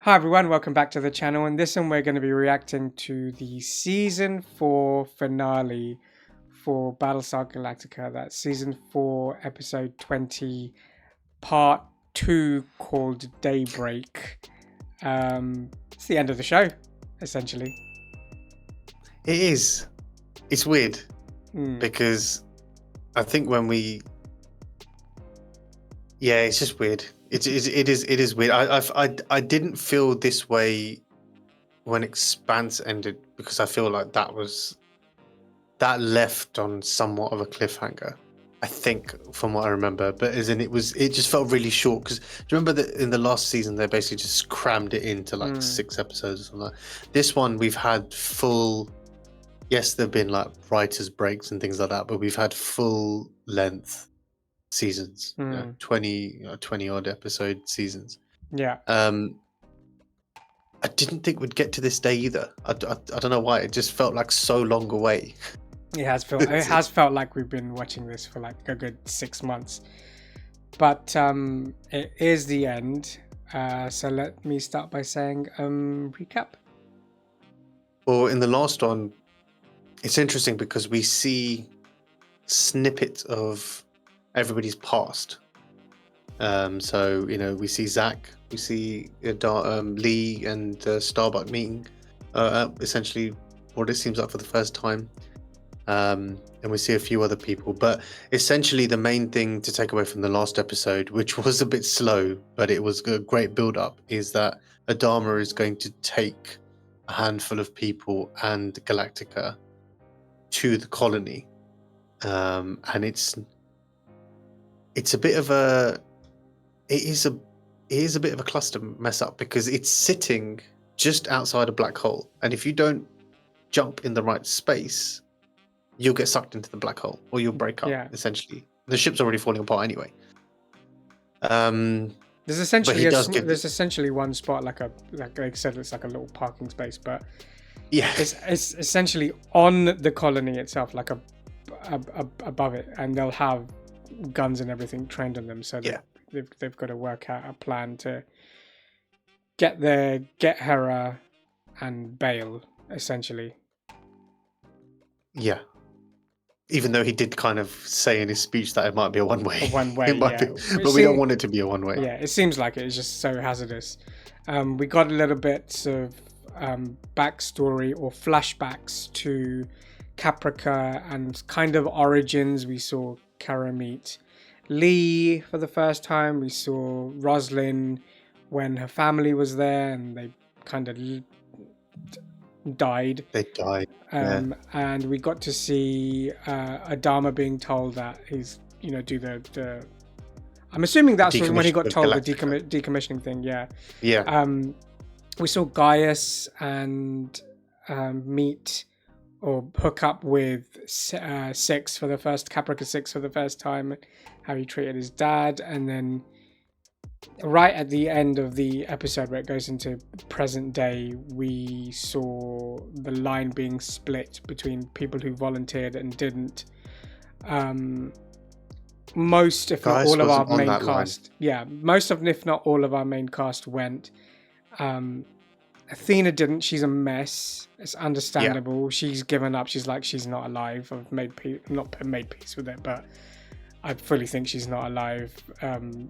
Hi everyone, welcome back to the channel. In this one we're going to be reacting to the Season 4 finale for Battlestar Galactica. That's Season 4, Episode 20, Part 2, called Daybreak. It's the end of the show, essentially. It is. It's weird Mm. because I think when we, it's just weird. It is weird. I didn't feel this way when Expanse ended because I feel like that left on somewhat of a cliffhanger. I think from what I remember, but as in it just felt really short because do you remember that in the last season they basically just crammed it into like 6 episodes or something. This one we've had full. Yes, there've been like writers' breaks and things like that, but we've had full length seasons, 20 odd episode seasons. Yeah. I didn't think we'd get to this day either. I don't know why. It just felt like so long away. It has felt like we've been watching this for like a good 6 months. But it is the end. So let me start by saying recap. Well, in the last one, it's interesting because we see snippets of everybody's past. So we see Zach, we see Lee and Starbuck meeting, essentially what it seems like for the first time, and we see a few other people. But essentially, the main thing to take away from the last episode, which was a bit slow, but it was a great build-up, is that Adama is going to take a handful of people and Galactica to the colony, and it's a bit of a it is a bit of a cluster mess up because it's sitting just outside a black hole, and if you don't jump in the right space, you'll get sucked into the black hole or you'll break up. Essentially, the ship's already falling apart anyway. There's essentially one spot, like I said, it's like a little parking space, but it's essentially on the colony itself, like above it, and they'll have guns and everything trained on them, so they've got to work out a plan to get Hera and bail, essentially. Even though he did kind of say in his speech that it might be a one-way. But we don't want it to be a one-way. Yeah, it seems like it's just so hazardous. We got a little bit of backstory or flashbacks to Caprica and kind of origins. We saw Kara meet Lee for the first time. We saw Roslyn when her family was there and they kind of died. And we got to see Adama being told that he's do the I'm assuming that's when he got told the decommissioning thing. We saw Gaius and meet or hook up with Six for the first Caprica 6 for the first time, how he treated his dad, and then right at the end of the episode where it goes into present day, we saw the line being split between people who volunteered and didn't. Most, if not all, of our main cast, if not all of our main cast went. Athena didn't. She's a mess. It's understandable. She's given up. She's like, she's not alive. I've not made peace with it, but I fully think she's not alive.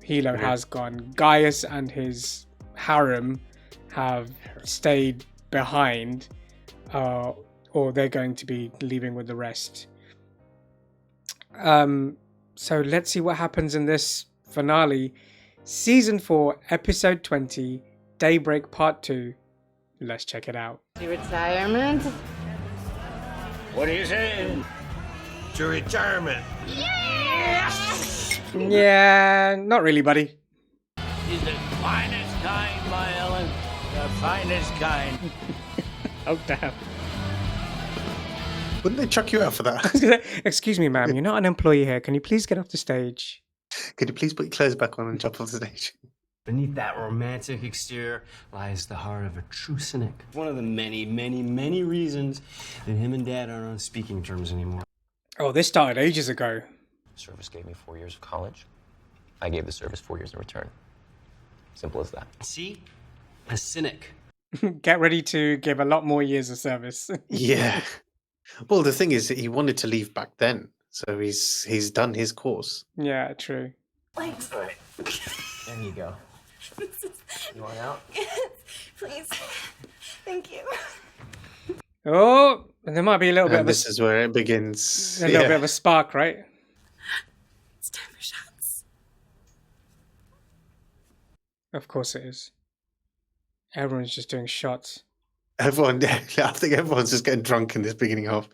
Hilo has gone. Gaius and his harem have stayed behind, or they're going to be leaving with the rest. So let's see what happens in this finale. Season 4, Episode 20, Daybreak Part 2. Let's check it out. To retirement? What are you saying? To retirement. Yes! Yeah, not really, buddy. He's the finest kind, my Ellen. The finest kind. Oh, damn. Wouldn't they chuck you out for that? Excuse me, ma'am. You're not an employee here. Can you please get off the stage? Could you please put your clothes back on and jump off the stage? Beneath that romantic exterior lies the heart of a true cynic. One of the many, many, many reasons that him and Dad aren't on speaking terms anymore. Oh, this started ages ago. Service gave me 4 years of college. I gave the service 4 years in return. Simple as that. See? a cynic. Get ready to give a lot more years of service. Yeah. Well, the thing is, he wanted to leave back then, so he's done his course. Yeah, true. Thanks. All right. There you go. You want out? Please. Thank you. Oh, there might be a little bit of This is where it begins. a little bit of a spark, right? It's time for shots. Of course it is. Everyone's just doing shots. Everyone, I think everyone's just getting drunk in this beginning half.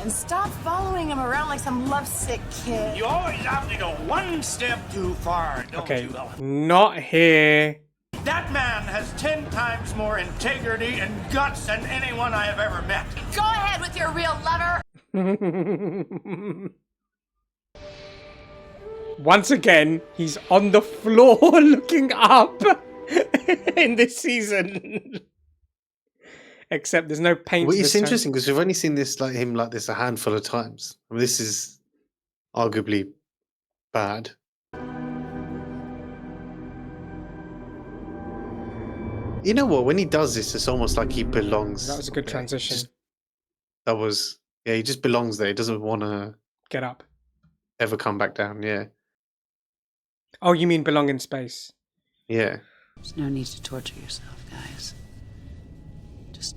And stop following him around like some lovesick kid. You always have to go one step too far, don't Okay, you, Ellen? not here. That man has 10 times more integrity and guts than anyone I have ever met. Go ahead with your real lover. Once again, he's on the floor looking up in this season. Except there's no paint. Well, this it's time. interesting because we've only seen him like this a handful of times. I mean, this is arguably bad. You know what? When he does this, it's almost like he belongs. That was a good there. transition. He just belongs there. He doesn't want to Get up. ever come back down. Yeah, Oh, you mean belong in space? yeah. There's no need to torture yourself, guys. Just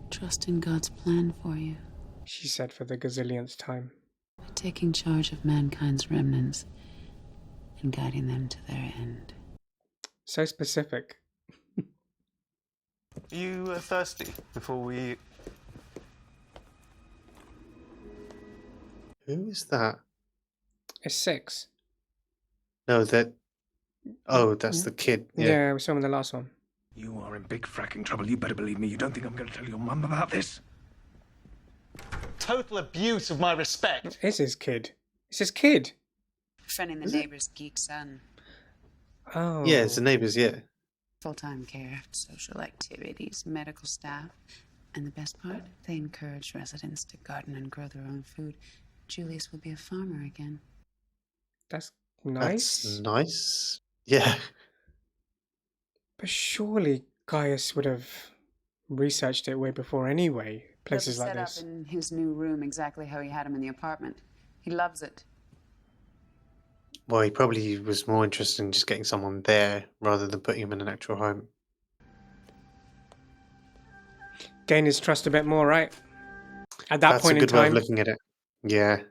trust in God's plan for you. She said for the gazillionth time. By taking charge of mankind's remnants and guiding them to their end. So specific. You thirsty before we... Who is that? It's 6. No, that. Oh, that's the kid. Yeah, we saw him in the last one. You are in big fracking trouble. You better believe me. You don't think I'm going to tell your mum about this? Total abuse of my respect. It's his kid. It's his kid. Befriending the neighbor's geek son. Oh. Yeah, it's the neighbours. Yeah. Full-time care, social activities, medical staff. And the best part, they encourage residents to garden and grow their own food. Julius will be a farmer again. That's nice. That's nice. Yeah. But surely Gaius would have researched it way before anyway. Places like this. Set up in his new room exactly how he had him in the apartment. He loves it. Well, he probably was more interested in just getting someone there rather than putting him in an actual home. Gain his trust a bit more, right? At that That's point a in good way of time. looking at it. Yeah.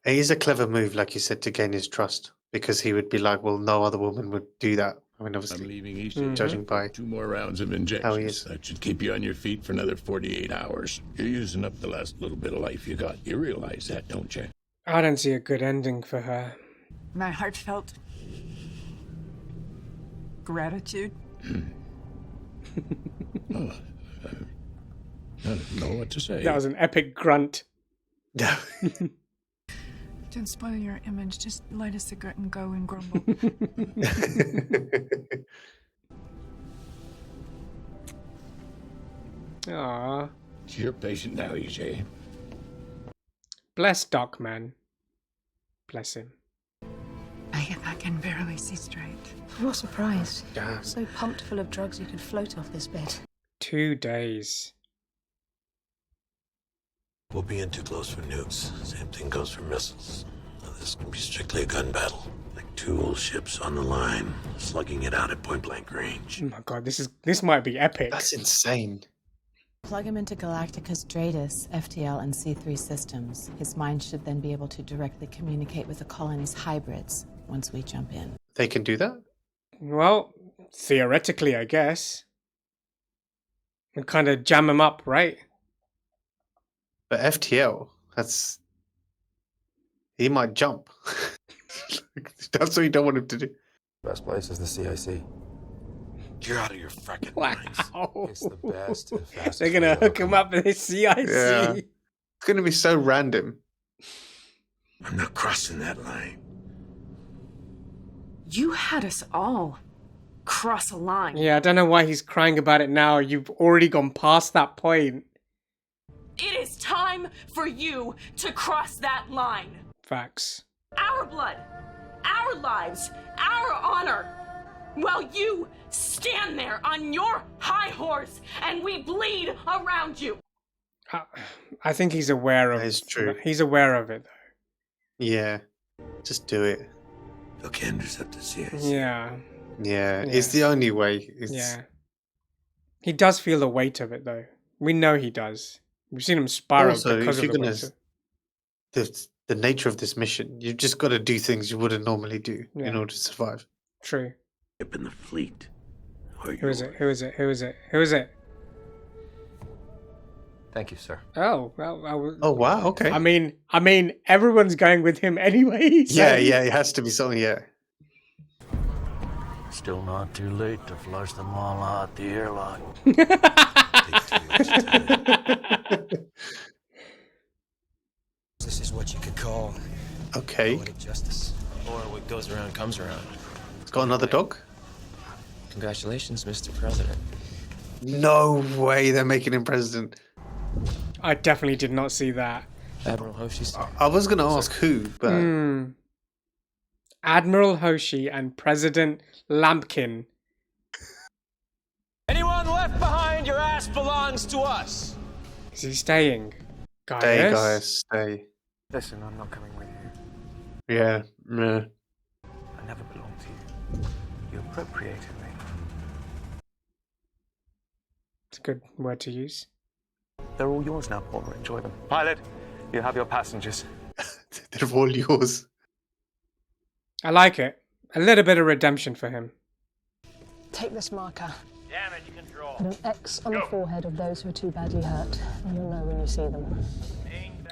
It is a clever move, like you said, to gain his trust. Because he would be like, well, no other woman would do that. I mean, I'm obviously, leaving each judging by 2 more rounds of how he injections. is. That should keep you on your feet for another 48 hours. You're using up the last little bit of life you got. You realize that, don't you? I don't see a good ending for her. My heartfelt gratitude. Oh, I don't know what to say. That was an epic grunt. Don't spoil your image. Just light a cigarette and go and grumble. Aww. You're patient now, EJ. Bless Doc, man. Bless him. I can barely see straight. What surprise. Damn. So pumped full of drugs you could float off this bed. 2 days. We'll be in too close for nukes. Same thing goes for missiles. Now, this can be strictly a gun battle. Like 2 old ships on the line, slugging it out at point-blank range. Oh my god, this might be epic. That's insane. Plug him into Galactica's DRADIS, FTL, and C3 systems. His mind should then be able to directly communicate with the colony's hybrids once we jump in. They can do that? Well, theoretically, I guess. And kind of jam him up, right? But FTL, he might jump. That's what you don't want him to do. Best place is the CIC. You're out of your frickin' minds. It's the best and fastest. They're gonna hook him up with his CIC. Yeah. It's gonna be so random. I'm not crossing that line. You had us all cross a line. Yeah, I don't know why he's crying about it now. You've already gone past that point. It is time for you to cross that line. Facts. Our blood, our lives, our honor. while you stand there on your high horse and we bleed around you. I think he's aware of it. It's true. He's aware of it, though. Yeah. Just do it. They'll intercept the CIC. Yeah. Yeah. It's the only way. Yeah. He does feel the weight of it, though. We know he does. We've seen him spiral because of the weight. The nature of this mission, you've just got to do things you wouldn't normally do in order to survive. True. Ship in the fleet. Who is it? Who is it? Who is it? Who is it? Thank you, sir. Oh, well, oh wow, okay. I mean, everyone's going with him anyway. So. Yeah, it has to be something. Yeah. Still not too late to flush them all out the airlock. This is what you could call poetic justice, or what goes around comes around. It's got another dog. Congratulations, Mr. President. No way, they're making him president. I definitely did not see that. Admiral Hoshi's. I was going to ask who, but Admiral Hoshi and President Lampkin. Anyone left behind, your ass belongs to us. Is he staying? Gaius? Stay, Gaius, stay. Listen, I'm not coming with you. Yeah. I never belonged to you. You appropriated me. It's a good word to use. They're all yours now, Porter. Enjoy them. Pilot, you have your passengers. They're all yours. I like it. A little bit of redemption for him. Take this marker. Damage control. Put an X on the forehead of those who are too badly hurt, and you'll know when you see them.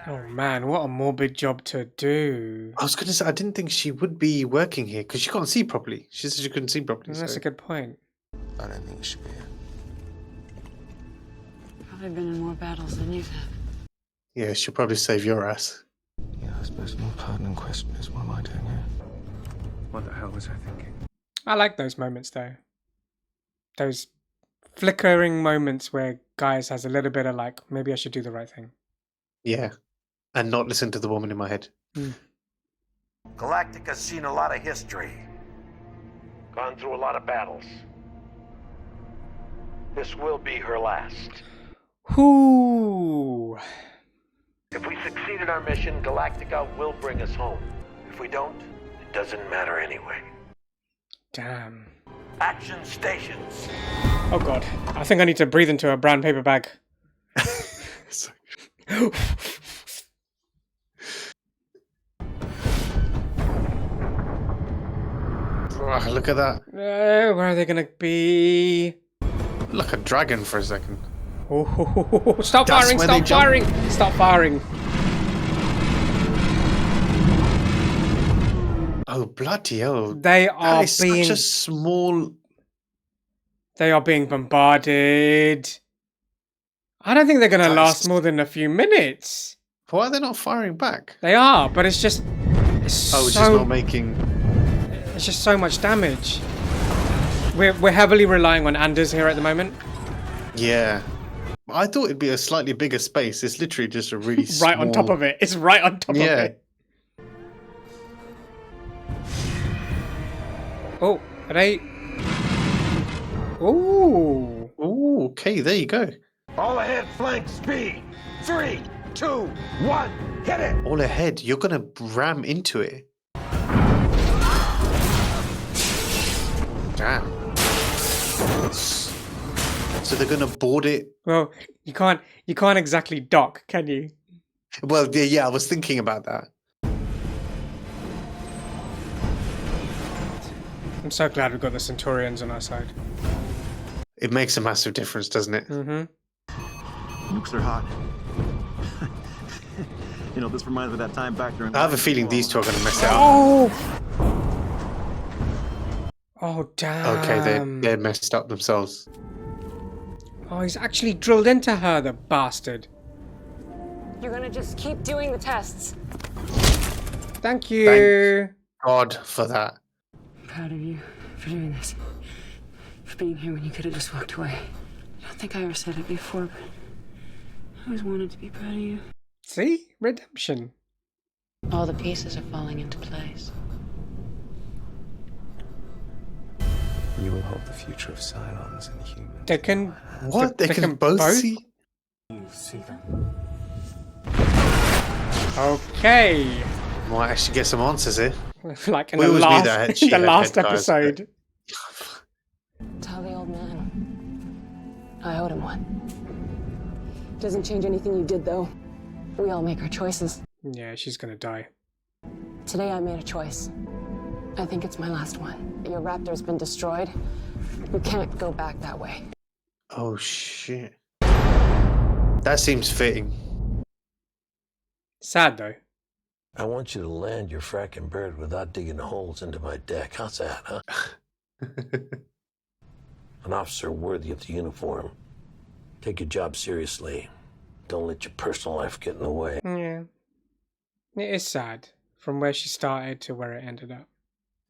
Oh man, what a morbid job to do. I was going to say, I didn't think she would be working here because she can't see properly. She said she couldn't see properly. That's a good point. I don't think she should be here. Probably been in more battles than you've had. Yeah, she'll probably save your ass. Yeah, I suppose the more pertinent question is, what am I doing here? What the hell was I thinking? I like those moments though. Those flickering moments where Gaius has a little bit of like, maybe I should do the right thing. Yeah. And not listen to the woman in my head. Galactica's seen a lot of history. Gone through a lot of battles. This will be her last. Whoo! If we succeed in our mission, Galactica will bring us home. If we don't, it doesn't matter anyway. Damn. Action stations. Oh god. I think I need to breathe into a brown paper bag. Oh, look at that. Where are they going to be? Like a dragon for a second. Oh, stop firing, stop firing, stop firing. Oh, bloody hell. They are being... such a small... They are being bombarded. I don't think they're going to last more than a few minutes. Why are they not firing back? They are, but it's just... It's just not making... It's just so much damage. We're heavily relying on Anders here at the moment. Yeah. I thought it'd be a slightly bigger space. It's literally just a really small... Right on top of it. It's right on top of it. Oh, are they... Ooh. Ooh, okay, there you go. All ahead, flank speed. 3, 2, 1, hit it. All ahead, you're going to ram into it. Damn. So they're going to board it? Well, you can't exactly dock, can you? Well, yeah, I was thinking about that. I'm so glad we've got the Centurions on our side. It makes a massive difference, doesn't it? Mm-hmm. Nukes are hot. You know, this reminds me of that time back during... I have a feeling these two are going to mess it up. Oh! Oh, damn. Okay, they're messed up themselves. Oh, he's actually drilled into her, the bastard. You're gonna just keep doing the tests. Thank you. Thank God for that. I'm proud of you for doing this. For being here when you could have just walked away. I don't think I ever said it before, but I always wanted to be proud of you. See? Redemption. All the pieces are falling into place. You will hold the future of Cylons and humans. They can. What? They can both see? You see them. Okay. Might actually get some answers here. Like in We the always knew last, that she the had last head guys, but- episode. Tell the old man. I owed him one. Doesn't change anything you did, though. We all make our choices. Yeah, she's gonna die. Today I made a choice. I think it's my last one. Your raptor's been destroyed. You can't go back that way. Oh, shit. That seems fitting. Sad, though. I want you to land your fracking bird without digging holes into my deck. How's that, huh? An officer worthy of the uniform. Take your job seriously. Don't let your personal life get in the way. Yeah. It is sad. From where she started to where it ended up.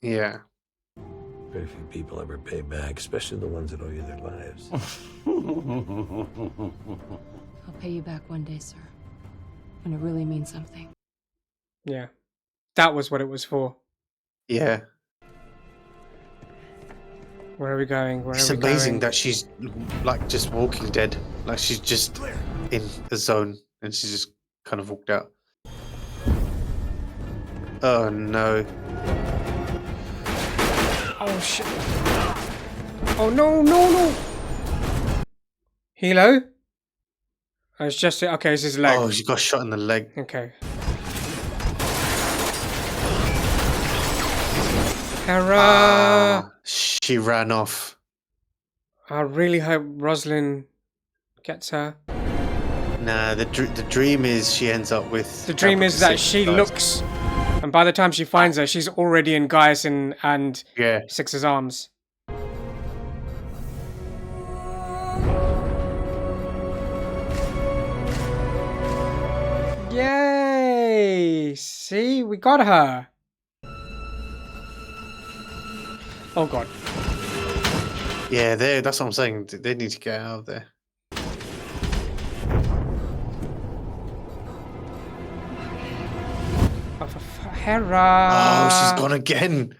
Yeah. Very few people ever pay back, especially the ones that owe you their lives. I'll pay you back one day, sir. And it really means something. Yeah. That was what it was for. Yeah. Where are we going? Where It's are we amazing going? that she's like just walking dead. Like she's just in the zone and she's just kind of walked out. Oh no. Oh shit. Oh no, no, no. Hilo? Oh, it's just, okay, it's his leg. Oh, she got shot in the leg. Okay. Hera! She ran off. I really hope Rosalind gets her. Nah, the dream is she ends up with... The dream is that she looks, and by the time she finds her, she's already in Gaius and yeah. Six's arms. Yay! See, we got her. Oh god. Yeah, that's what I'm saying. They need to get out of there. Hera! Oh, she's gone again.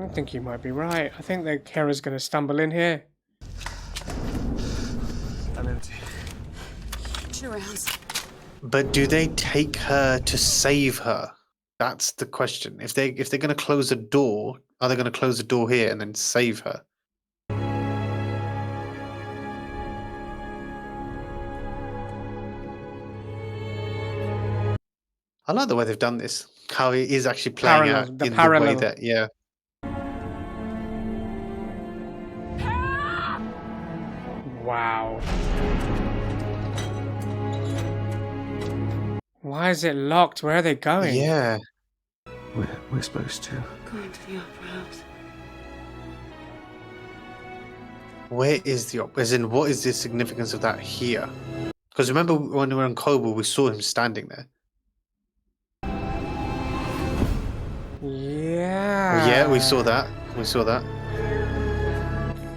I think you might be right. I think that Hera's going to stumble in here. I'm empty. 2 rounds. But do they take her to save her? That's the question. If they're going to close a door, are they going to close the door here and then save her? I like the way they've done this. How it is actually playing out in the way that, yeah. Wow. Why is it locked? Where are they going? Yeah. We're supposed to. Going to the opera house. Where is the as in what is the significance of that here? Because remember when we were in Kobo, we saw him standing there. Yeah. Oh, yeah, we saw that. We saw that.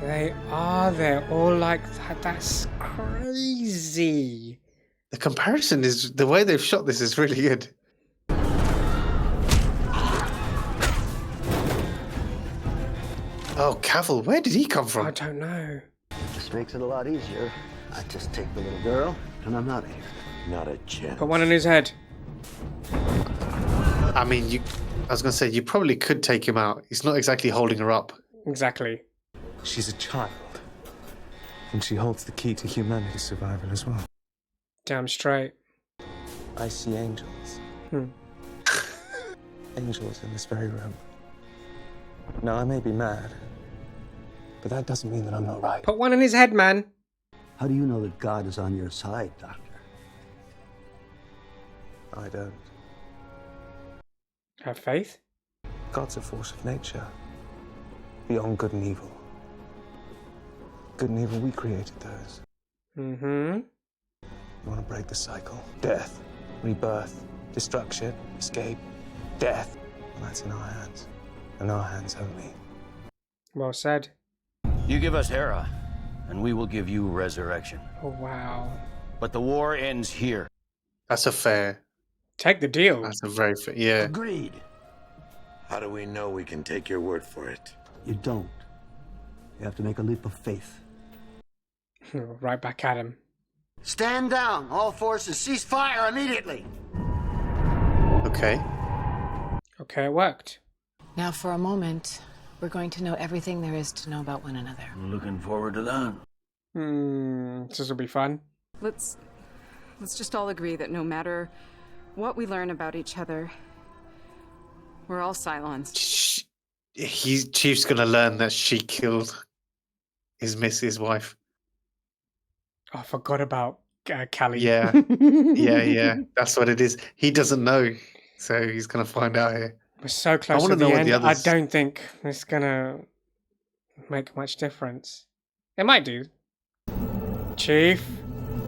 They are. They're all like that. That's crazy. The comparison is the way they've shot this is really good. Oh, Cavill, where did he come from? I don't know. This makes it a lot easier. I just take the little girl, and I'm out of here. Not a chance. Put one in his head. I mean, I was going to say, you probably could take him out. He's not exactly holding her up. Exactly. She's a child. And she holds the key to humanity's survival as well. Damn straight. I see angels. Angels in this very room. Now, I may be mad, but that doesn't mean that I'm not right. Put one in his head, man. How do you know that God is on your side, Doctor? I don't. Have faith? God's a force of nature, beyond good and evil. Good and evil, we created those. Mm-hmm. You want to break the cycle. Death, rebirth, destruction, escape, death. And that's in our hands. In our hands only. Well said. You give us Hera, and we will give you resurrection. Oh, wow. But the war ends here. That's a fair... Take the deal. That's a very fair... Yeah. Agreed. How do we know we can take your word for it? You don't. You have to make a leap of faith. Right back at him. Stand down. All forces cease fire immediately. Okay. Okay, it worked. Now, for a moment, we're going to know everything there is to know about one another. I'm looking forward to that. This will be fun. Let's just all agree that no matter what we learn about each other, we're all Cylons. Chief's gonna learn that she killed his wife. Oh, I forgot about Callie. Yeah. yeah. That's what it is. He doesn't know, so he's gonna find out here. We're so close to the end. I don't think it's gonna make much difference. It might do. Chief.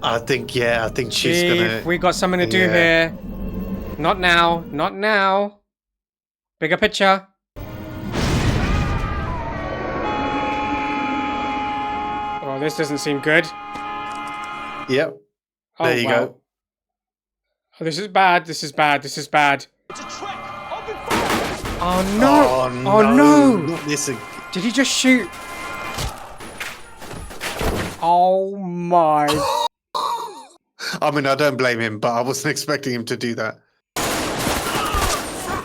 I think Chief's gonna. We got something to do here. Not now. Not now. Bigger picture. Oh, this doesn't seem good. Yep. There you go. Oh, this is bad. This is bad. This is bad. Oh no! Oh no! Not this again. Did he just shoot? Oh my! I mean, I don't blame him, but I wasn't expecting him to do that.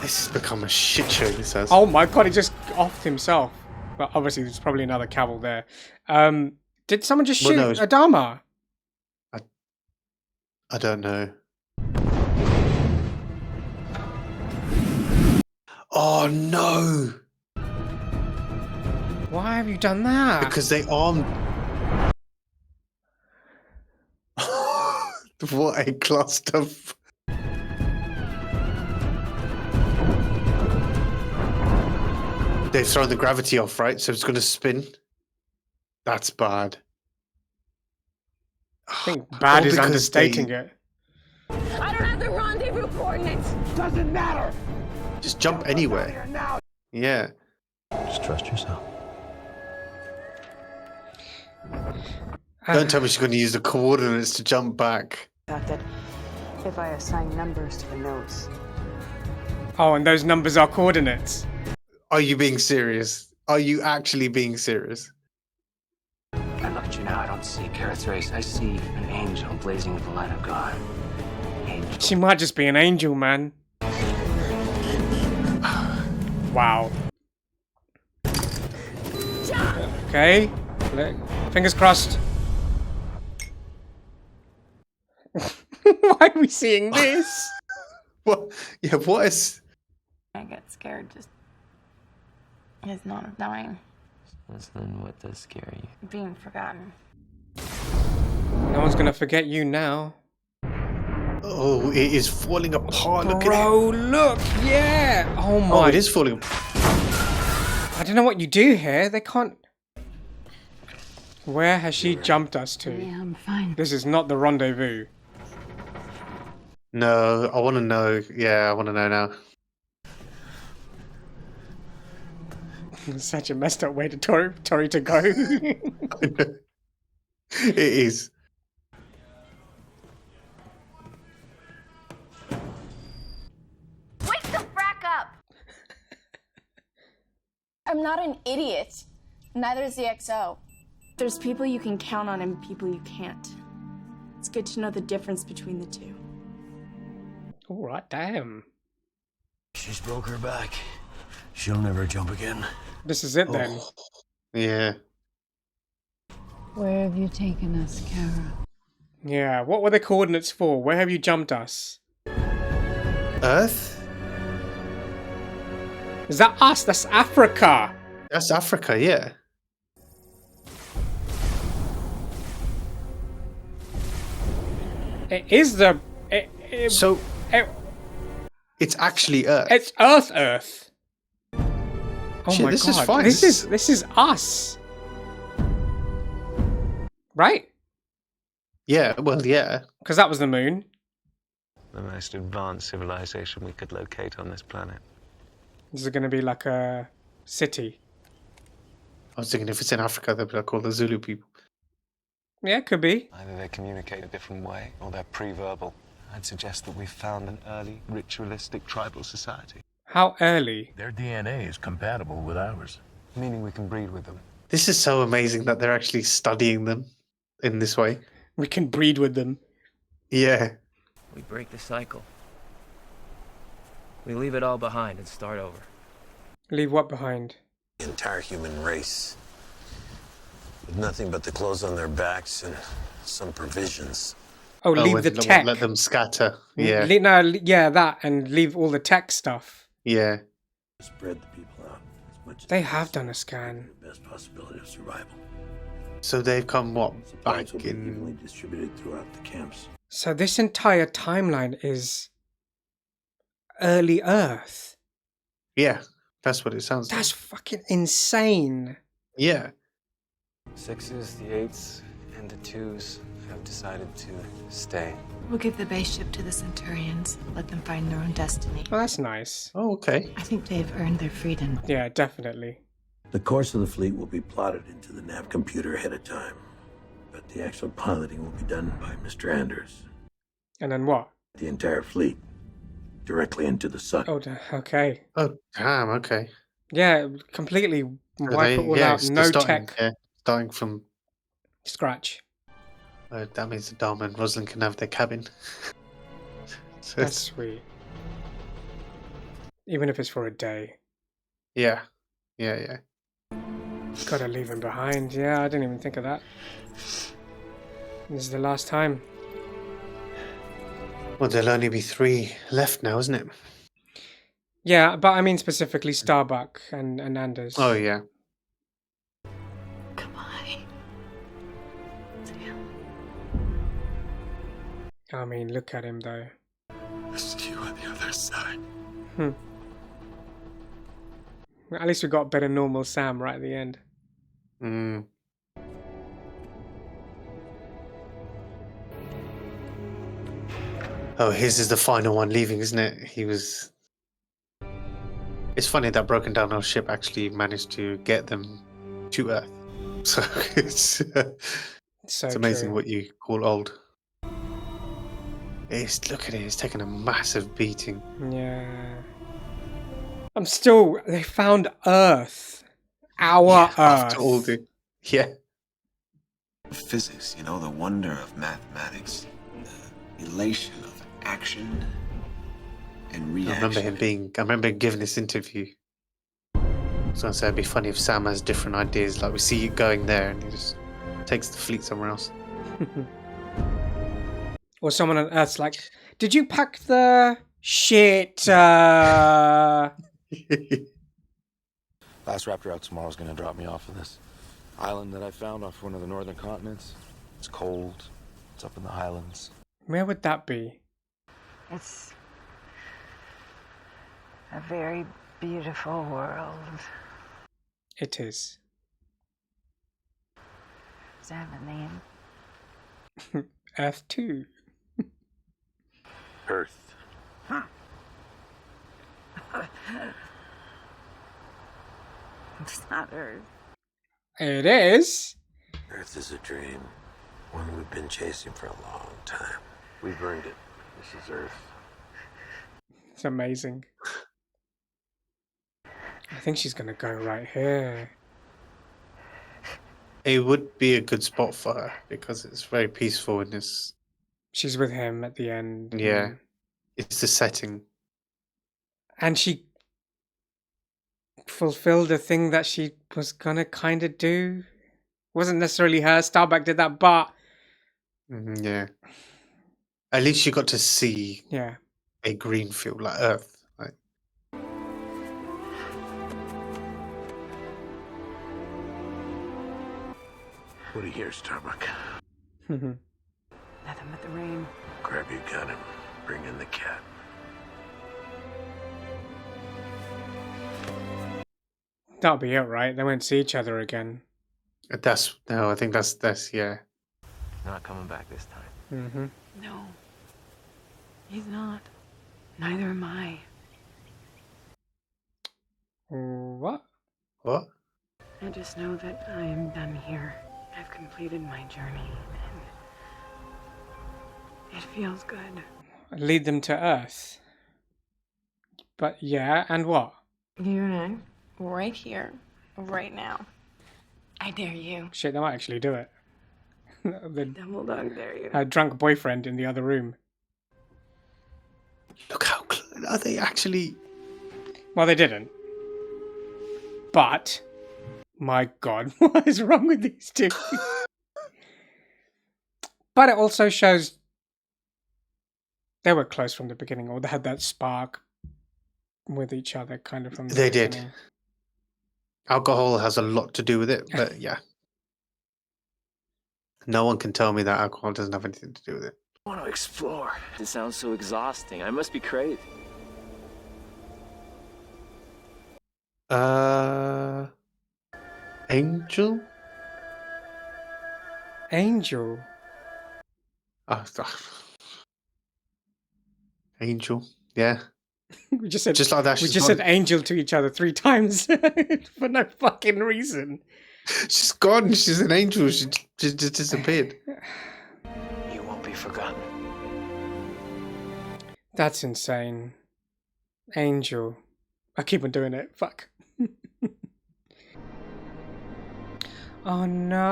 This has become a shit show. This has. Oh my god! He just offed himself. But obviously, there's probably another Cavill there. Did someone just shoot Adama? I don't know. Oh no! Why have you done that? Because they armed. What a cluster! They've thrown the gravity off, right? So it's going to spin. That's bad. I think bad is understating it. I don't have the rendezvous coordinates. Doesn't matter. Just jump anywhere. Yeah. Just trust yourself. Don't tell me she's going to use the coordinates to jump back. That if I assign numbers to the nodes. Oh, and those numbers are coordinates. Are you being serious? Are you actually being serious? I look at you now, I don't see Carrot's race. I see an angel blazing with the light of God. Angel. She might just be an angel, man. Wow. Okay. Fingers crossed. Why are we seeing this? What? Yeah, what is... I get scared just... It's not of dying. Then what does scare you? Being forgotten. No one's gonna forget you now. Oh, it is falling apart. Look at it. Bro, look! Yeah! Oh my... Oh, it is falling apart. I don't know what you do here. They can't... Where has she jumped us to? Yeah, I'm fine. This is not the rendezvous. No, I want to know. Yeah, I want to know now. Such a messed up way to Tori to go. It is. Wake the frack up! I'm not an idiot. Neither is the XO. There's people you can count on and people you can't. It's good to know the difference between the two. All right, damn. She's broke her back. She'll never jump again. This is it then. Yeah. Where have you taken us, Kara? Yeah, what were the coordinates for? Where have you jumped us? Earth? Is that us? That's Africa. That's Africa, yeah. It is the... it's actually Earth. It's Earth. Oh shit, my this god. is fine. This is us. Right? Yeah, well, yeah. Because that was the moon. The most advanced civilization we could locate on this planet. This is going to be like a city. I was thinking if it's in Africa, they'll be like all the Zulu people. Yeah, could be. Either they communicate a different way, or they're pre-verbal. I'd suggest that we've found an early, ritualistic tribal society. How early? Their DNA is compatible with ours. Meaning we can breed with them. This is so amazing that they're actually studying them in this way. We can breed with them. Yeah. We break the cycle. We leave it all behind and start over. Leave what behind? The entire human race. With nothing but the clothes on their backs and some provisions. Oh, leave the tech. Let them scatter. Yeah. That, and leave all the tech stuff. Yeah. Spread the people out as much as they have done a scan. The best possibility of survival. So they've come back will be evenly distributed throughout the camps. So this entire timeline is early Earth. Yeah, that's what it sounds like. That's fucking insane. Yeah. 6s, the 8s, and the 2s have decided to stay. We'll give the base ship to the Centurions. Let them find their own destiny. Oh, that's nice. Oh, okay. I think they've earned their freedom. Yeah, definitely. The course of the fleet will be plotted into the nav computer ahead of time, but the actual piloting will be done by Mr. Anders. And then what? The entire fleet, directly into the sun. Oh, okay. Oh, damn, okay. Yeah, completely wipe it all out. No tech. Yeah, starting from scratch. That means the Dharma and Rosalind can have their cabin. So that's sweet. Even if it's for a day. Yeah. Yeah. Gotta leave him behind. Yeah, I didn't even think of that. This is the last time. Well, there'll only be 3 left now, isn't it? Yeah, but I mean specifically Starbuck and Anders. Oh, yeah. Goodbye. I mean, look at him, though. It's you on the other side. At least we got better normal Sam right at the end. Oh, his is the final one leaving, isn't it? He was... It's funny that broken down our ship actually managed to get them to Earth. So it's amazing what you call old. Look at it, it's taken a massive beating. Yeah. They found Earth. Our Earth. After all the... Yeah. Physics, the wonder of mathematics, the elation of action and reaction. I remember him giving this interview. I was going to say it'd be funny if Sam has different ideas. Like we see you going there and he just takes the fleet somewhere else. Or someone on Earth's like, did you pack the shit? Last Raptor out tomorrow's gonna drop me off of this island that I found off one of the northern continents. It's cold. It's up in the highlands. Where would that be? It's a very beautiful world. It is. Does that have a name? Earth 2. Earth. It's not Earth. It is. Earth is a dream. One we've been chasing for a long time. We've earned it. This is Earth. It's amazing. I think she's going to go right here. It would be a good spot for her because it's very peaceful in this. She's with him at the end. Yeah. It's the setting. And she fulfilled a thing that she was going to kind of do. Wasn't necessarily her. Starbuck did that, but... Yeah. At least you got to see a green field like Earth. What do you hear, Starbuck? Nothing but the rain. Grab your gun and bring in the cat. That'll be it, right? They won't see each other again. I think that's yeah. Not coming back this time. No. He's not. Neither am I. What? What? I just know that I am done here. I've completed my journey, and it feels good. Lead them to Earth. But yeah, and what? You and I, right here, right now. I dare you. Shit, they might actually do it. The Double dog dare you. drunk boyfriend in the other room. Look how are they actually? Well, they didn't. But my God, what is wrong with these two? But it also shows they were close from the beginning, or they had that spark with each other, kind of from the beginning. Did. Alcohol has a lot to do with it, but yeah. No one can tell me that alcohol doesn't have anything to do with it. I want to explore. This sounds so exhausting. I must be crazy. Angel? Angel? Angel, yeah. We just said just like that. We just said angel to each other 3 times for no fucking reason. She's gone. She's an angel. She just disappeared. You won't be forgotten. That's insane. Angel. I keep on doing it. Fuck. Oh no.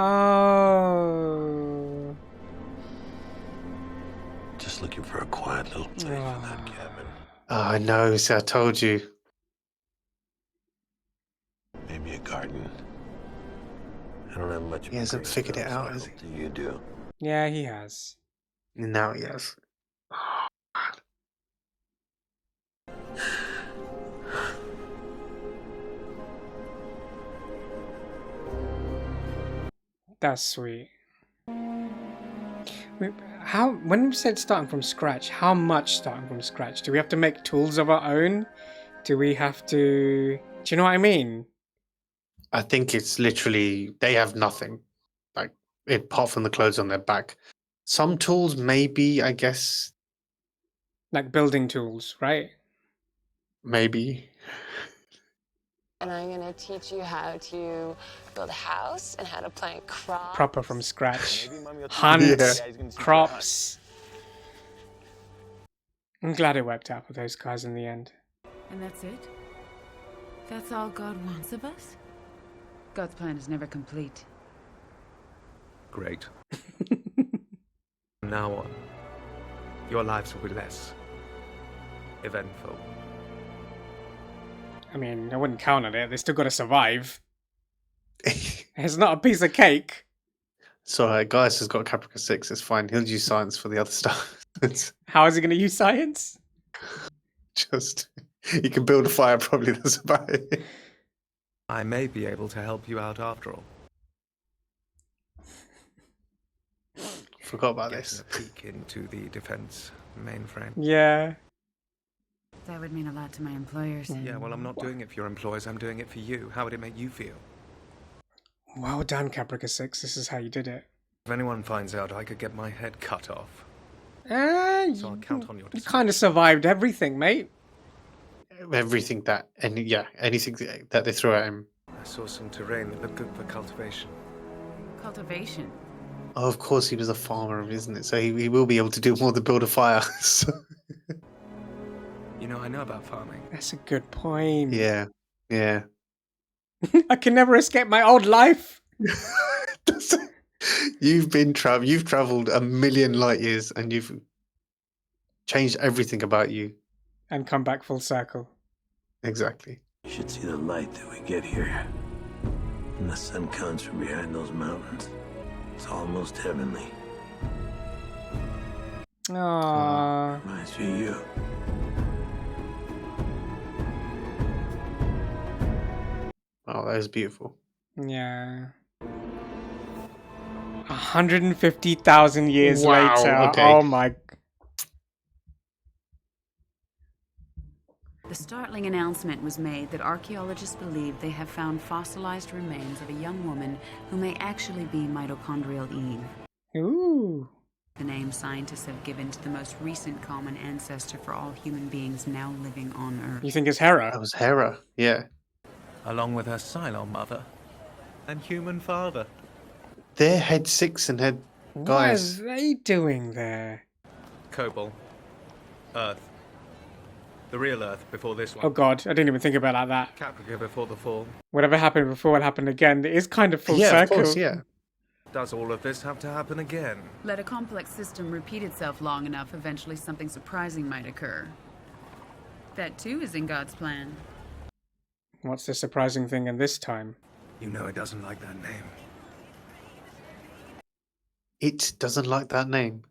Just looking for a quiet little place in that cabin. Oh, I know. See, I told you. Maybe a garden. I don't have much. He hasn't figured it out, has he? You do. Yeah, he has. Now he has. That's sweet. How? When we said starting from scratch, how much starting from scratch? Do we have to make tools of our own? Do we have to? Do you know what I mean? I think it's literally they have nothing, like apart from the clothes on their back. Some tools, maybe, I guess. Like building tools, right? Maybe. And I'm gonna teach you how to build a house and how to plant crops. Proper from scratch. Hunt, crops. I'm glad it worked out for those guys in the end. And that's it? That's all God wants of us? God's plan is never complete. Great. From now on, your lives will be less eventful. I mean, I wouldn't count on it. They still got to survive. It's not a piece of cake. So, Gaius has got Caprica 6. It's fine. He'll use science for the other stuff. How is he going to use science? Just, he can build a fire, probably. That's about it. I may be able to help you out after all. Forgot about this. A peek into the defense mainframe. Yeah. That would mean a lot to my employers. Yeah, well, I'm not doing it for your employers. I'm doing it for you. How would it make you feel? Well done, Caprica 6. This is how you did it. If anyone finds out, I could get my head cut off. So I'll count on your You kind of survived everything, mate. Everything that, anything that they throw at him. I saw some terrain that looked good for cultivation. Cultivation? Oh, of course, he was a farmer, isn't it? So he will be able to do more than build a fire. So. You know, I know about farming. That's a good point. Yeah. I can never escape my old life. You've traveled 1,000,000 light years, and you've changed everything about you. And come back full circle. Exactly. You should see the light that we get here. And the sun comes from behind those mountains. It's almost heavenly. Aww. Reminds me of you. Oh, that is beautiful. Yeah. 150,000 years later. Okay. Oh my. The startling announcement was made that archaeologists believe they have found fossilized remains of a young woman who may actually be mitochondrial Eve. Ooh. The name scientists have given to the most recent common ancestor for all human beings now living on Earth. You think it's Hera? That was Hera, yeah. Along with her Cylon mother and human father. They're head 6 and head guys. What are they doing there? Kobol. Earth. The real Earth before this one. Oh god, I didn't even think about it like that. Caprica before the fall. Whatever happened before will happen again. It is kind of full circle. Yeah, of course, yeah. Does all of this have to happen again? Let a complex system repeat itself long enough, eventually something surprising might occur. That too is in God's plan. What's the surprising thing in this time? You know it doesn't like that name. It doesn't like that name.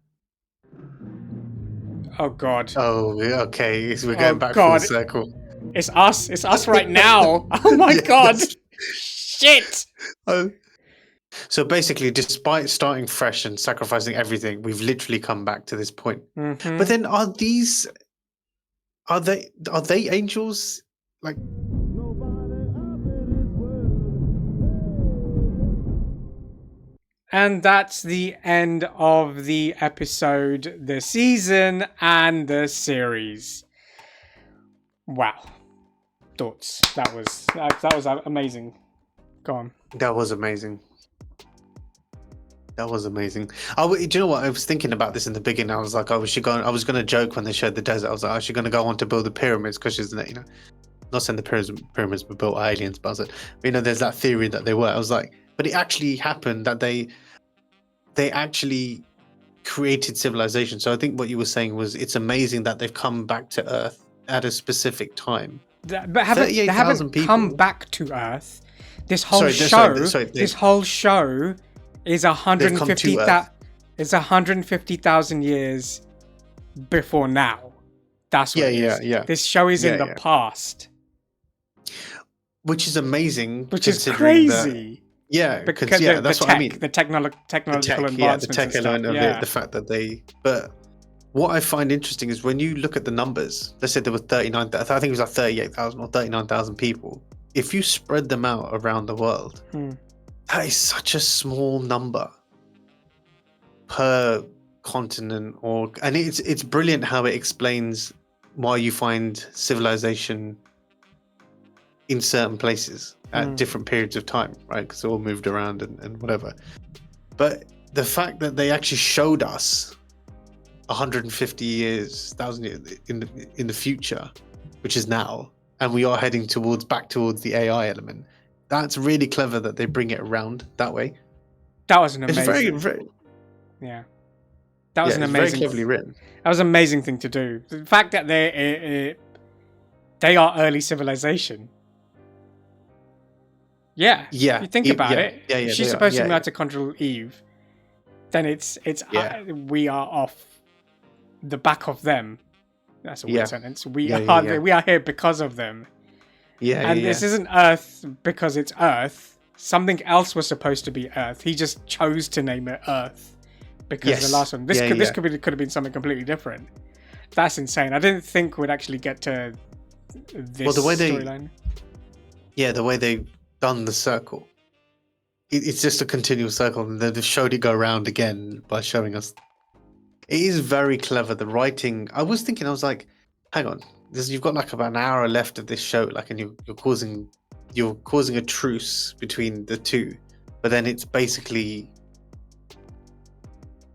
Oh god. Oh, okay. We're going back god. full circle. It's us. It's us right now. Oh my god. Shit. So basically, despite starting fresh and sacrificing everything, we've literally come back to this point. Mm-hmm. But then, are they angels? Like, and that's the end of the episode, the season, and the series. Wow. Thoughts? That was amazing. Go on. That was amazing. That was amazing. Do you know what? I was thinking about this in the beginning. I was like, I was going to joke when they showed the desert. I was like, is she going to go on to build the pyramids? Because she's, you know, not saying the pyramids were built by aliens, but I was like, you know, there's that theory that they were. I was like, but it actually happened that they actually created civilization. So I think what you were saying was it's amazing that they've come back to Earth at a specific time. But they haven't come back to Earth. This whole this whole show is 150,000 years before now. That's what it is. Yeah. This show is in the past. Which is amazing. Which is crazy. Because that's what I mean. The technological advancements. The tech element of it, the fact that but what I find interesting is when you look at the numbers, they said there were 39,000, I think it was like 38,000 or 39,000 people. If you spread them out around the world, that is such a small number per continent, and it's brilliant how it explains why you find civilization in certain places at different periods of time, right? Because they all moved around and whatever. But the fact that they actually showed us 150 years, 1,000 years in the future, which is now, and we are heading back towards the AI element. That's really clever that they bring it around that way. That was an amazing. It's very that was an amazing. Very cleverly written. That was an amazing thing to do. The fact that they are early civilization. Yeah. You think about it. If she's supposed to be able to control Eve, then it's we are off the back of them. That's a weird sentence. We are here because of them. This isn't Earth because it's Earth. Something else was supposed to be Earth. He just chose to name it Earth because the last one. This could have been something completely different. That's insane. I didn't think we'd actually get to this storyline. The way they done the circle. It's just a continual circle, and they've showed it go around again by showing us. It is very clever. The writing. I was thinking, I was like, hang on, you've got like about an hour left of this show, like, and you're causing a truce between the two, but then it's basically,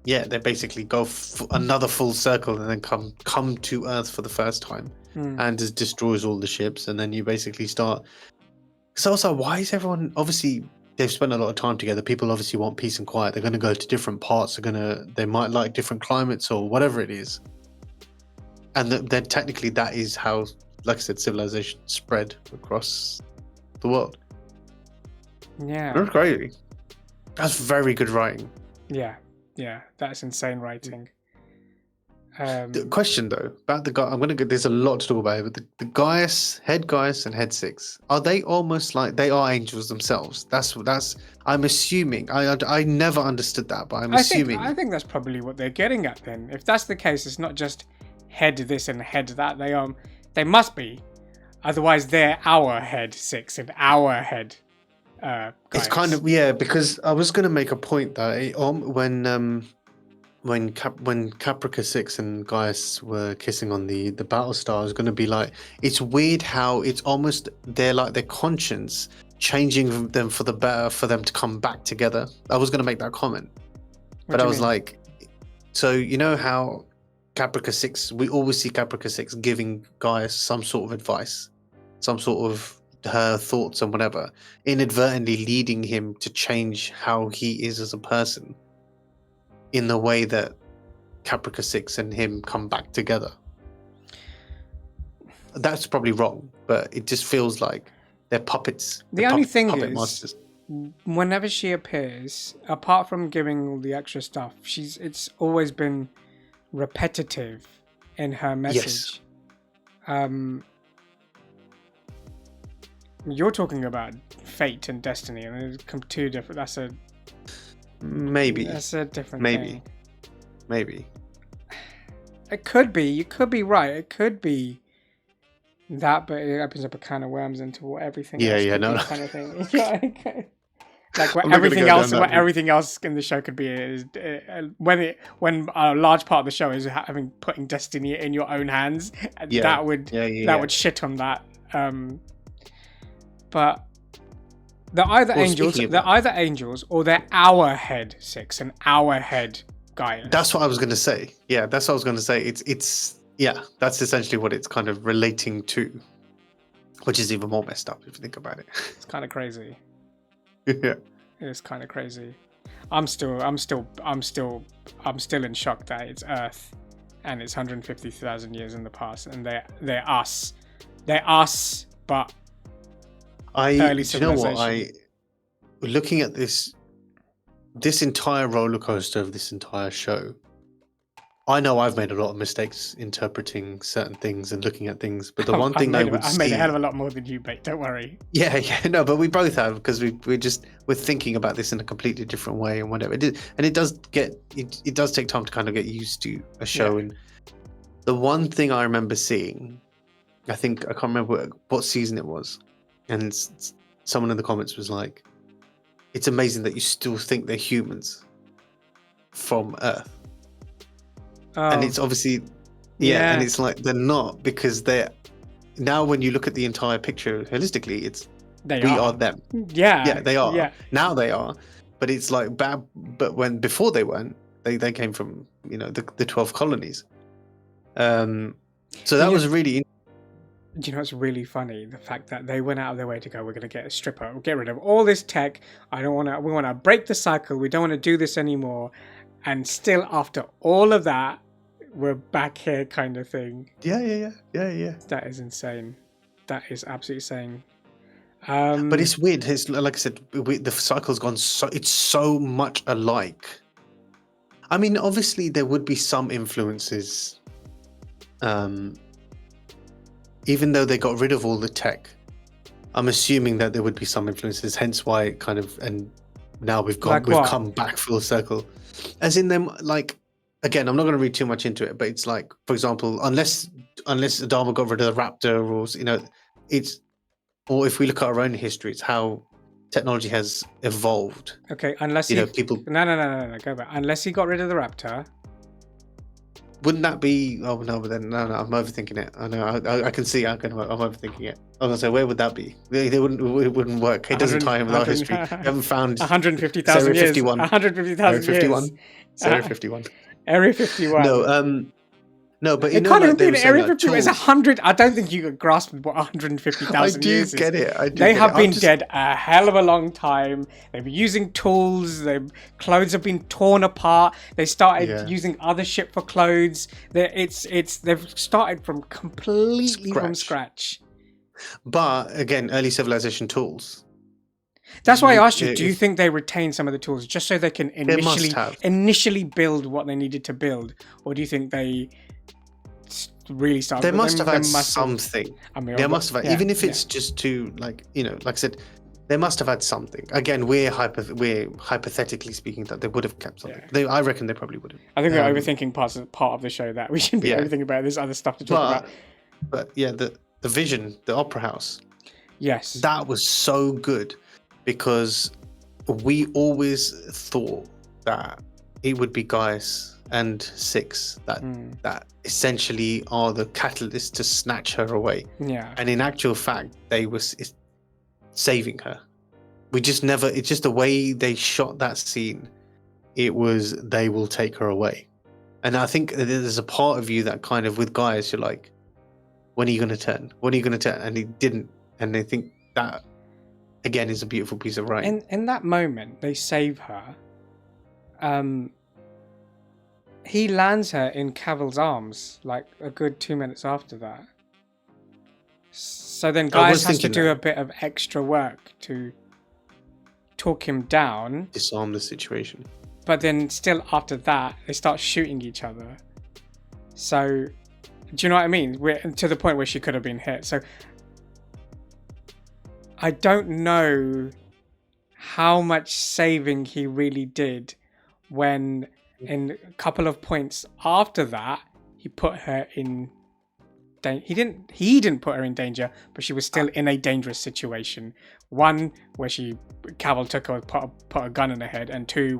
they basically go another full circle and then come to Earth for the first time, and just destroys all the ships, and then you basically start. So I was like, why is everyone obviously? They've spent a lot of time together. People obviously want peace and quiet. They're going to go to different parts. They might like different climates or whatever it is. And then technically that is how, like I said, civilization spread across the world. Yeah. That's crazy. That's very good writing. Yeah. That's insane writing. The question though about the guy, there's a lot to talk about here, but the Gaius, head Gaius and head 6, are they almost like they are angels themselves? That's I'm assuming. I never understood that, but assuming. I think that's probably what they're getting at then. If that's the case, it's not just head this and head that. They must be. Otherwise they're our head 6 and our head Gaius. It's kind of because I was gonna make a point that when Caprica 6 and Gaius were kissing on the Battlestar, I was going to be like, it's weird how it's almost they're like their conscience changing them for the better for them to come back together. I was going to make that comment, but I was like, so you know how Caprica 6, we always see Caprica 6 giving Gaius some sort of advice, some sort of her thoughts and whatever, inadvertently leading him to change how he is as a person in the way that Caprica 6 and him come back together. That's probably wrong, but it just feels like they're puppets. The only thing puppet is, masters. whenever she appears, apart from giving all the extra stuff, it's always been repetitive in her message. Yes. You're talking about fate and destiny, and it's two different. That's a That's a different thing. Maybe. It could be. You could be right. It could be that, but it opens up a can of worms into everything. Yeah, else yeah, could no, be no. kind of thing. Like what I'm not gonna everything go else, down that what route. everything else in the show could be is when a large part of the show is putting destiny in your own hands. Yeah. That would Yeah. would shit on that. But they're either Well, angels. speaking of They're that- either angels or they're our head 6 and our head Gaius. That's what I was going to say. Yeah, that's what I was going to say. It's that's essentially what it's kind of relating to, which is even more messed up if you think about it. It's kind of crazy. Yeah. It's kind of crazy. I'm still in shock that it's Earth, and it's 150,000 years in the past, and they're us, but early Do you know civilization. what? Looking at this entire roller coaster of this entire show, I know I've made a lot of mistakes interpreting certain things and looking at things, but the one thing I would I've made see, a hell of a lot more than you, mate. Don't worry. yeah, no, but we both have, because we're thinking about this in a completely different way and whatever. It does take time to kind of get used to a show. Yeah. And the one thing I remember seeing, I can't remember what season it was, and someone in the comments was like, "It's amazing that you still think they're humans from Earth." And it's obviously, Yeah. and it's like they're not, because they're now, when you look at the entire picture holistically, we are them. Yeah, they are. Yeah. Now they are, but it's like bad. But before they weren't, they came from the 12 colonies. So that was really. Do you know what's really funny? The fact that they went out of their way to go, we're going to get a stripper, we'll get rid of all this tech. We want to break the cycle. We don't want to do this anymore. And still, after all of that, we're back here, kind of thing. Yeah. That is insane. That is absolutely insane. But it's weird. It's, like I said, the cycle's gone it's so much alike. I mean, obviously there would be some influences. Even though they got rid of all the tech, I'm assuming that there would be some influences. Hence why it kind of, and now we've come back full circle. As in them, like, again, I'm not going to read too much into it, but it's like, for example, unless Adama got rid of the raptor, or or if we look at our own history, it's how technology has evolved. Okay, unless people. No, go back. Unless he got rid of the raptor. Wouldn't that be? Oh no, but then no, I'm overthinking it. I know. I can see. I'm overthinking it. I was gonna say, where would that be? It wouldn't work. It doesn't tie in with our history. We haven't found 150,000 years. 51. 150,000 years. 51. Area 51. Area 51. No, but it can't even be the Area 51. It's 100. I don't think you could grasp what 150,000 years is. I do get it. They have been dead a hell of a long time. They've been using tools. Their clothes have been torn apart. They started using other shit for clothes. They've started from completely from scratch. But again, early civilization tools. That's why I asked you, do you think they retain some of the tools just so they can must initially build what they needed to build? Or do you think they really started? They must have had something. They must have had, even if it's just to, like I said, they must have had something. Again, we're hypothetically speaking that they would have kept something. I reckon they probably would have. I think we're overthinking part of the show that we shouldn't be overthinking about. There's other stuff to talk about. But yeah, the vision, the opera house. Yes. That was so good, because we always thought that it would be Gaius and 6 that essentially are the catalyst to snatch her away. Yeah. And in actual fact, they were saving her. We just never. It's just the way they shot that scene. It was, they will take her away. And I think there's a part of you that kind of, with guys, you're like, when are you going to turn? When are you going to turn? And he didn't. And I think that, again, is a beautiful piece of writing. In that moment, they save her. He lands her in Cavill's arms like a good 2 minutes after that. So then Gaius has to do a bit of extra work to talk him down. Disarm the situation. But then still after that, they start shooting each other. So, do you know what I mean? We're to the point where she could have been hit. So, I don't know how much saving he really did when in a couple of points after that, he put her in danger. He didn't put her in danger, but she was still in a dangerous situation. One, where Cavill took her, put a gun in her head, and two,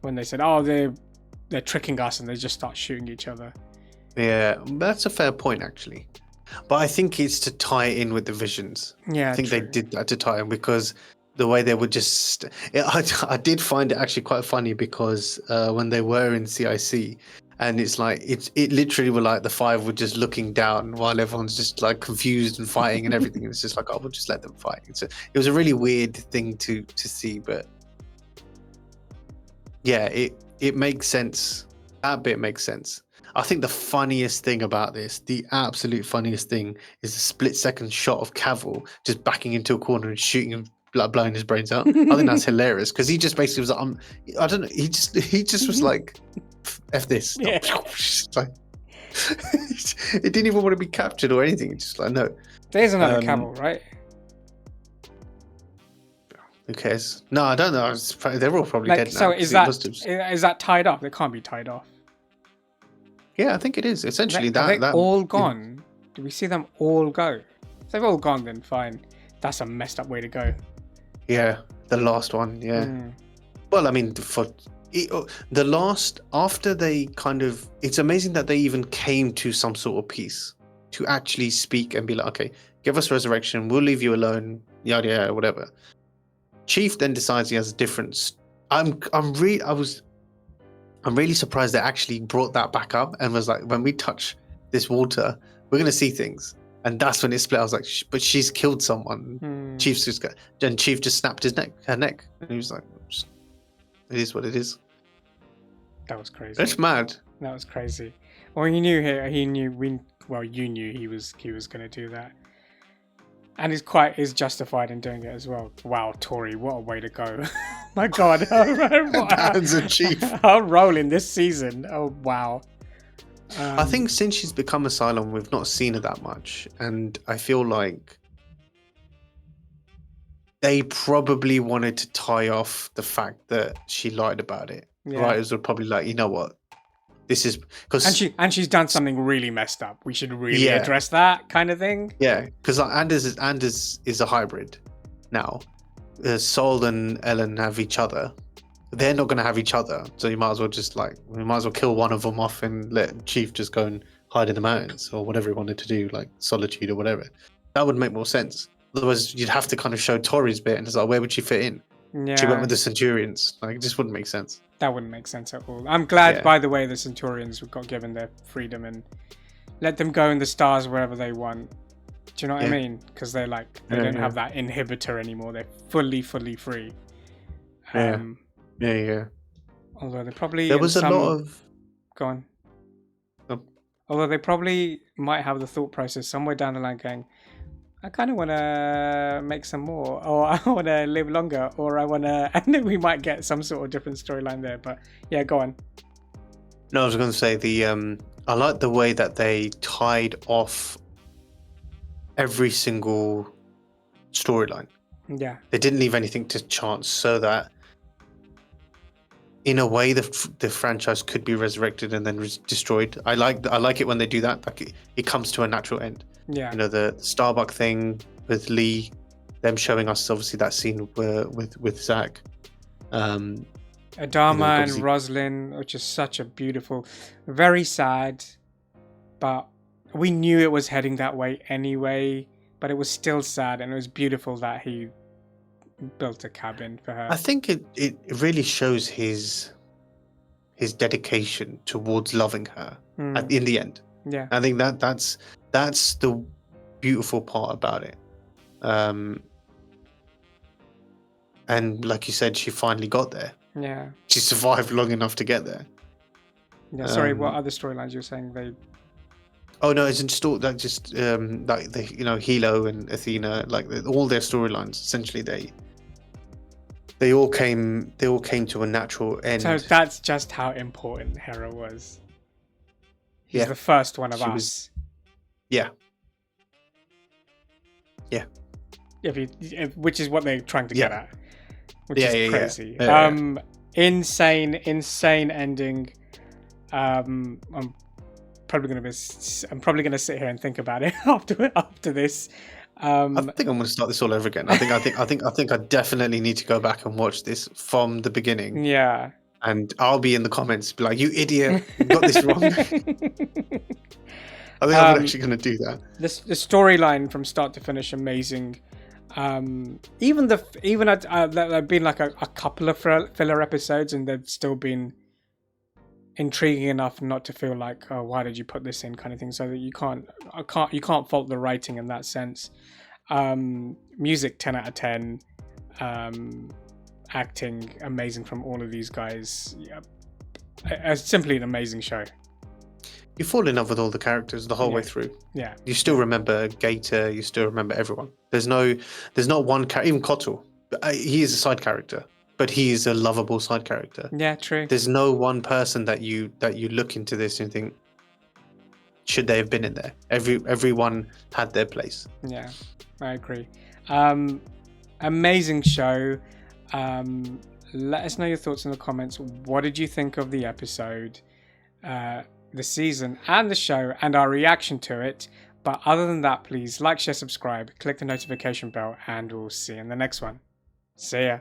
when they said, "Oh, they're tricking us," and they just start shooting each other. Yeah, that's a fair point, actually. But I think it's to tie in with the visions. Yeah, I think true. they did that to tie in, because the way they would just... I did find it actually quite funny, because when they were in CIC, and it's like, it literally were like the five were just looking down while everyone's just like confused and fighting and everything. And it's just like, oh, we'll just let them fight. It was a really weird thing to see, but yeah, it makes sense. That bit makes sense. I think the funniest thing about this, the absolute funniest thing, is the split-second shot of Cavill just backing into a corner and shooting him, like blowing his brains out. I think that's hilarious, because he just basically was like, I don't know, he just was like, F this. Yeah. Like, it didn't even want to be captured or anything. It's just like, no. There's another Cavill, right? Who cares? No, I don't know. They're all probably Like, dead now. so is that tied off? They can't be tied off. Yeah, I think it is. Essentially, Are they all gone? Do we see them all go? If they've all gone, then fine. That's a messed up way to go. Yeah, the last one. Yeah. Well, I mean, the last, after they kind of, it's amazing that they even came to some sort of peace to actually speak and be like, okay, give us resurrection. We'll leave you alone. Yada yada, whatever. Chief then decides he has a different. I'm really surprised they actually brought that back up and was like, when we touch this water, we're going to see things. And that's when it split. I was like, but she's killed someone. Chief just snapped her neck. And he was like, it is what it is. That was crazy. That's mad. That was crazy. Well, you knew you knew he was going to do that. And is justified in doing it as well. Wow, Tori, what a way to go. My God. Dan's a chief. Her role in this season. Oh, wow. I think since she's become Asylum, we've not seen her that much. And I feel like they probably wanted to tie off the fact that she lied about it. Yeah. Writers were probably like, you know what? This is because she's done something really messed up. We should really address that kind of thing. Yeah, because Anders is a hybrid now. Sol and Ellen have each other. They're not going to have each other, so you might as well kill one of them off and let Chief just go and hide in the mountains or whatever he wanted to do, like Solitude or whatever. That would make more sense. Otherwise, you'd have to kind of show Tori's bit, and it's like, where would she fit in? Yeah. She went with the Centurions. Like, it just wouldn't make sense. That wouldn't make sense at all. I'm glad, by the way, the Centurions got given their freedom and let them go in the stars wherever they want. Do you know what I mean? Because they don't have that inhibitor anymore. They're fully free. Yeah. Although they probably there was a lot of. Go on. Oh. Although they probably might have the thought process somewhere down the line going, I kind of want to make some more, or I want to live longer, or I want to, and then we might get some sort of different storyline there. But yeah, go on. No, I was going to say I like the way that they tied off every single storyline. Yeah. They didn't leave anything to chance, so that in a way the franchise could be resurrected and then destroyed. I like it when they do that. Like it comes to a natural end. Yeah. You know, the Starbuck thing with Lee, them showing us obviously that scene with Zach. Adama and Roslyn, which is such a beautiful, very sad, but we knew it was heading that way anyway, but it was still sad, and it was beautiful that he built a cabin for her. I think it really shows his his dedication towards loving her in the end. Yeah. I think that's the beautiful part about it. And like you said, she finally got there. Yeah. She survived long enough to get there. Yeah. Sorry, what other storylines you were saying? Oh no, it's just like the Hilo and Athena, like all their storylines. Essentially, they all came to a natural end. So that's just how important Hera was. She's the first one of us. Yeah. Which is what they're trying to get at. Which is crazy. Insane ending. I'm probably gonna sit here and think about it after this. I think I'm gonna start this all over again. I think I definitely need to go back and watch this from the beginning. Yeah. And I'll be in the comments, be like, "You idiot, you got this wrong." I think I'm actually gonna do that. The storyline from start to finish, amazing. Even there have been like a couple of filler episodes, and they've still been intriguing enough not to feel like, oh, why did you put this in, kind of thing. So that you can't fault the writing in that sense. Music 10 out of 10. Acting amazing from all of these guys. Simply an amazing show. You fall in love with all the characters the whole way through. Yeah. You still remember Gator. You still remember everyone. There's not one character. Even Kotal, he is a side character, but he is a lovable side character. Yeah, true. There's no one person that you look into this and think, should they have been in there? Everyone had their place. Yeah, I agree. Amazing show. Let us know your thoughts in the comments. What did you think of the episode? The season and the show and our reaction to it. But other than that, please like, share, subscribe, click the notification bell, and we'll see you in the next one. See ya.